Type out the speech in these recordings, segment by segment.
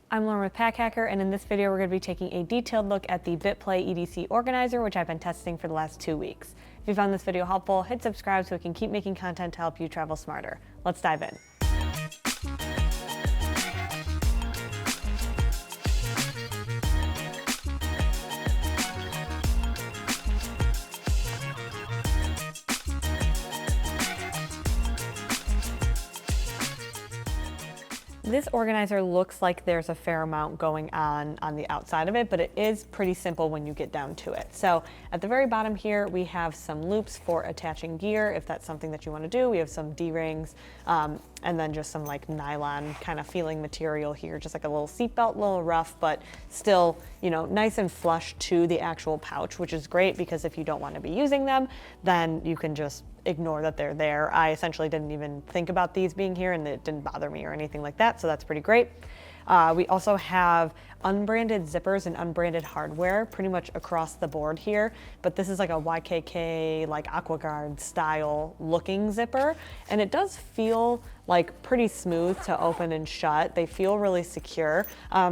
I'm Lauren with Pack Hacker, and in this video we're going to be taking a detailed look at the bitplay EDC Organizer, which I've been testing for the last 2 weeks. If you found this video helpful, hit subscribe so we can keep making content to help you travel smarter. Let's dive in. This organizer looks like there's a fair amount going on the outside of it, but it is pretty simple when you get down to it. So at the very bottom here, we have some loops for attaching gear, if that's something that you want to do. We have some D-rings, and then just some like nylon kind of feeling material here, just like a little seatbelt, a little rough, but still, you know, nice and flush to the actual pouch, which is great because if you don't want to be using them, then you can just ignore that they're there. I essentially didn't even think about these being here and it didn't bother me or anything like that, so that's pretty great. We also have unbranded zippers and unbranded hardware pretty much across the board here, but this is like a YKK, like AquaGuard style looking zipper, and it does feel like pretty smooth to open and shut. They feel really secure,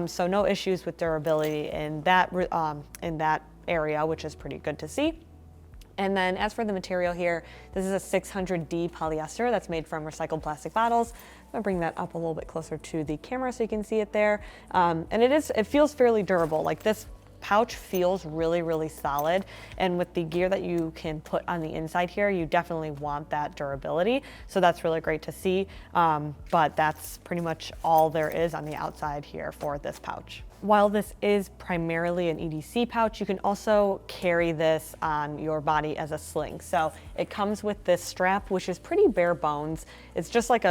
so no issues with durability in that area, which is pretty good to see. And then as for the material here, this is a 600D polyester that's made from recycled plastic bottles. I'm gonna bring that up a little bit closer to the camera so you can see it there. And it feels fairly durable. Like this pouch feels really, really solid. And with the gear that you can put on the inside here, you definitely want that durability. So that's really great to see. But that's pretty much all there is on the outside here for this pouch. While this is primarily an EDC pouch, you can also carry this on your body as a sling. So it comes with this strap, which is pretty bare bones. It's just like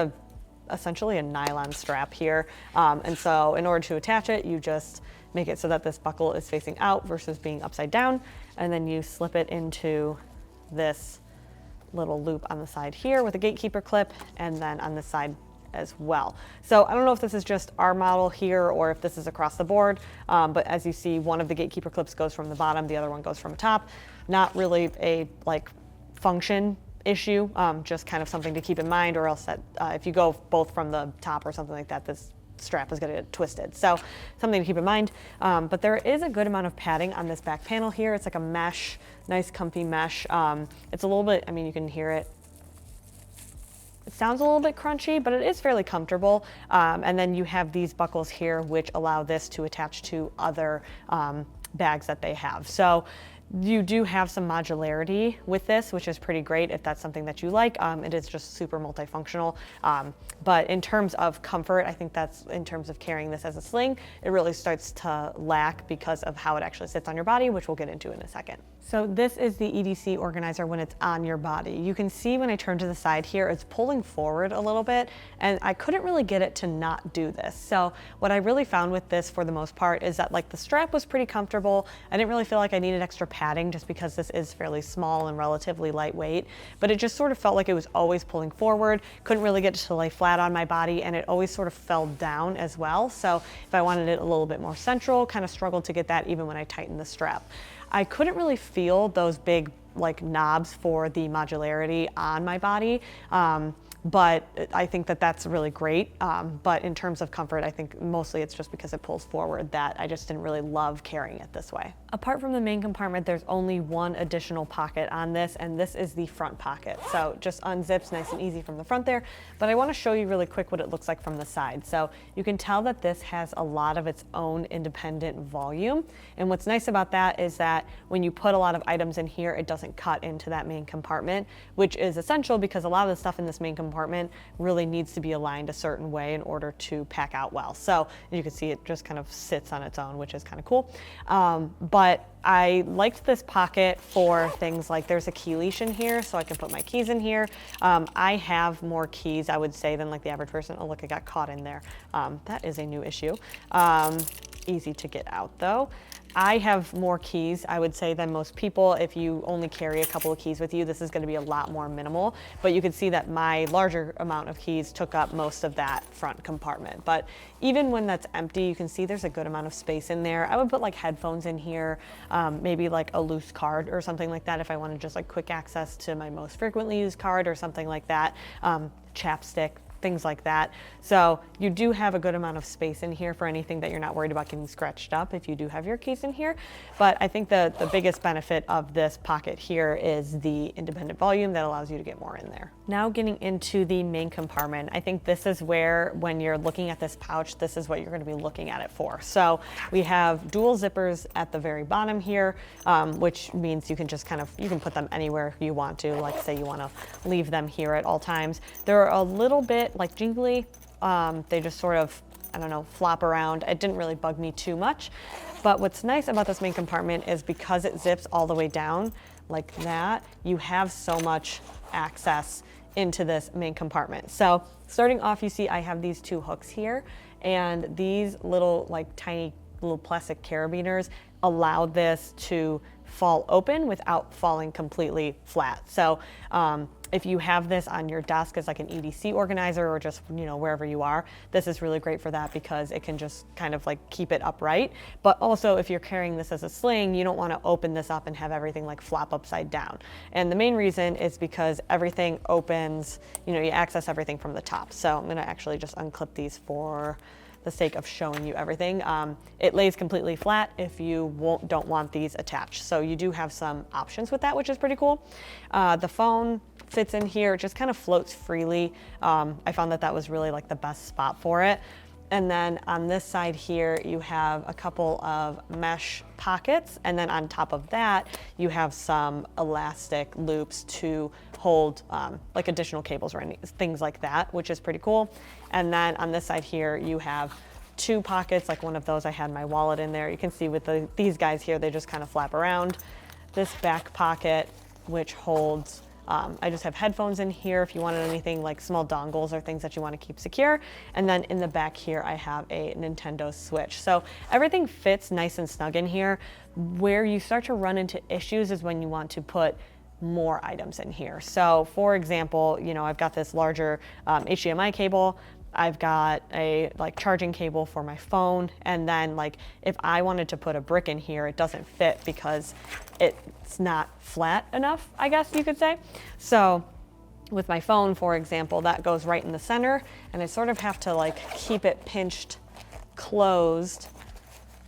essentially a nylon strap here. And so in order to attach it, you just make it so that this buckle is facing out versus being upside down. And then you slip it into this little loop on the side here with a gatekeeper clip, and then on this side as well. So I don't know if this is just our model here or if this is across the board, but as you see, one of the gatekeeper clips goes from the bottom, the other one goes from the top. Not really a function issue, just kind of something to keep in mind, or else that if you go both from the top or something like that, this strap is going to get twisted. So something to keep in mind. But there is a good amount of padding on this back panel here. It's like a mesh, nice comfy mesh. It's a little bit, I mean, you can hear it. It sounds a little bit crunchy, but it is fairly comfortable. And then you have these buckles here, which allow this to attach to other bags that they have. So you do have some modularity with this, which is pretty great if that's something that you like. It is just super multifunctional. But in terms of comfort, I think that's in terms of carrying this as a sling, it really starts to lack because of how it actually sits on your body, which we'll get into in a second. So this is the EDC Organizer when it's on your body. You can see when I turn to the side here, it's pulling forward a little bit, and I couldn't really get it to not do this. So what I really found with this for the most part is that like the strap was pretty comfortable. I didn't really feel like I needed extra padding just because this is fairly small and relatively lightweight, but it just sort of felt like it was always pulling forward. Couldn't really get it to lay flat on my body, and it always sort of fell down as well. So if I wanted it a little bit more central, kind of struggled to get that even when I tightened the strap. I couldn't really feel those big like knobs for the modularity on my body. But I think that that's really great. But in terms of comfort, I think mostly it's just because it pulls forward that I just didn't really love carrying it this way. Apart from the main compartment, there's only one additional pocket on this, and this is the front pocket. So just unzips nice and easy from the front there. But I want to show you really quick what it looks like from the side. So you can tell that this has a lot of its own independent volume. And what's nice about that is that when you put a lot of items in here, it doesn't cut into that main compartment, which is essential because a lot of the stuff in this main compartment really needs to be aligned a certain way in order to pack out well. So you can see it just kind of sits on its own, which is kind of cool. But I liked this pocket for things like there's a key leash in here, so I can put my keys in here. I have more keys, I would say, than like the average person. Oh, look, I got caught in there. That is a new issue. Easy to get out though. I have more keys, I would say, than most people. If you only carry a couple of keys with you, this is going to be a lot more minimal. But you can see that my larger amount of keys took up most of that front compartment. But even when that's empty, you can see there's a good amount of space in there. I would put like headphones in here, maybe like a loose card or something like that if I wanted just like quick access to my most frequently used card or something like that. Chapstick, things like that. So you do have a good amount of space in here for anything that you're not worried about getting scratched up if you do have your keys in here. But I think the biggest benefit of this pocket here is the independent volume that allows you to get more in there. Now getting into the main compartment, I think this is where, when you're looking at this pouch, this is what you're going to be looking at it for. So we have dual zippers at the very bottom here, which means you can just you can put them anywhere you want to. Like say you want to leave them here at all times. They're a little bit like jingly. They just sort of, I don't know, flop around. It didn't really bug me too much. But what's nice about this main compartment is because it zips all the way down like that, you have so much access into this main compartment. So starting off, you see I have these two hooks here, and these little like tiny little plastic carabiners allow this to fall open without falling completely flat. So if you have this on your desk as like an EDC organizer or just, you know, wherever you are, this is really great for that because it can just kind of like keep it upright. But also if you're carrying this as a sling, you don't want to open this up and have everything like flop upside down. And the main reason is because everything opens, you know, you access everything from the top. So I'm going to actually just unclip these for the sake of showing you everything. It lays completely flat if you don't want these attached. So you do have some options with that, which is pretty cool. The phone fits in here, it just kind of floats freely. I found that was really like the best spot for it. And then on this side here, you have a couple of mesh pockets. And then on top of that, you have some elastic loops to hold like additional cables or things like that, which is pretty cool. And then on this side here, you have two pockets, like one of those I had my wallet in there. You can see with these guys here, they just kind of flap around. This back pocket, which holds I just have headphones in here if you wanted anything like small dongles or things that you want to keep secure. And then in the back here, I have a Nintendo Switch. So everything fits nice and snug in here. Where you start to run into issues is when you want to put more items in here. So for example, you know, I've got this larger HDMI cable. I've got a like charging cable for my phone, and then like if I wanted to put a brick in here, it doesn't fit because it's not flat enough, I guess you could say. So with my phone, for example, that goes right in the center, and I sort of have to like keep it pinched closed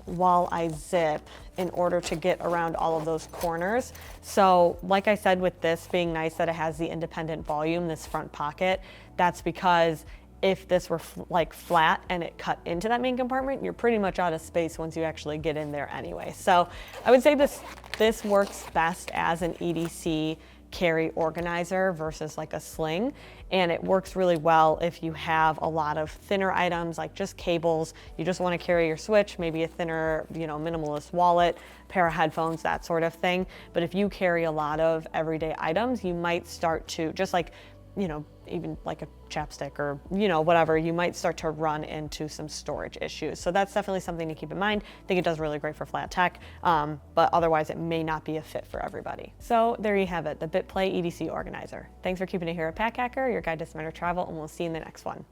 while I zip in order to get around all of those corners. So like I said, with this being nice that it has the independent volume, this front pocket, that's because if this were like flat and it cut into that main compartment, you're pretty much out of space once you actually get in there anyway. So I would say this works best as an EDC carry organizer versus like a sling. And it works really well if you have a lot of thinner items, like just cables. You just want to carry your Switch, maybe a thinner, you know, minimalist wallet, pair of headphones, that sort of thing. But if you carry a lot of everyday items, you might start to just like, you know, even like a chapstick or, you know, whatever, you might start to run into some storage issues. So that's definitely something to keep in mind. I think it does really great for flat tech, but otherwise it may not be a fit for everybody. So there you have it, the bitplay EDC organizer. Thanks for keeping it here at Pack Hacker, your guide to smarter travel, and we'll see you in the next one.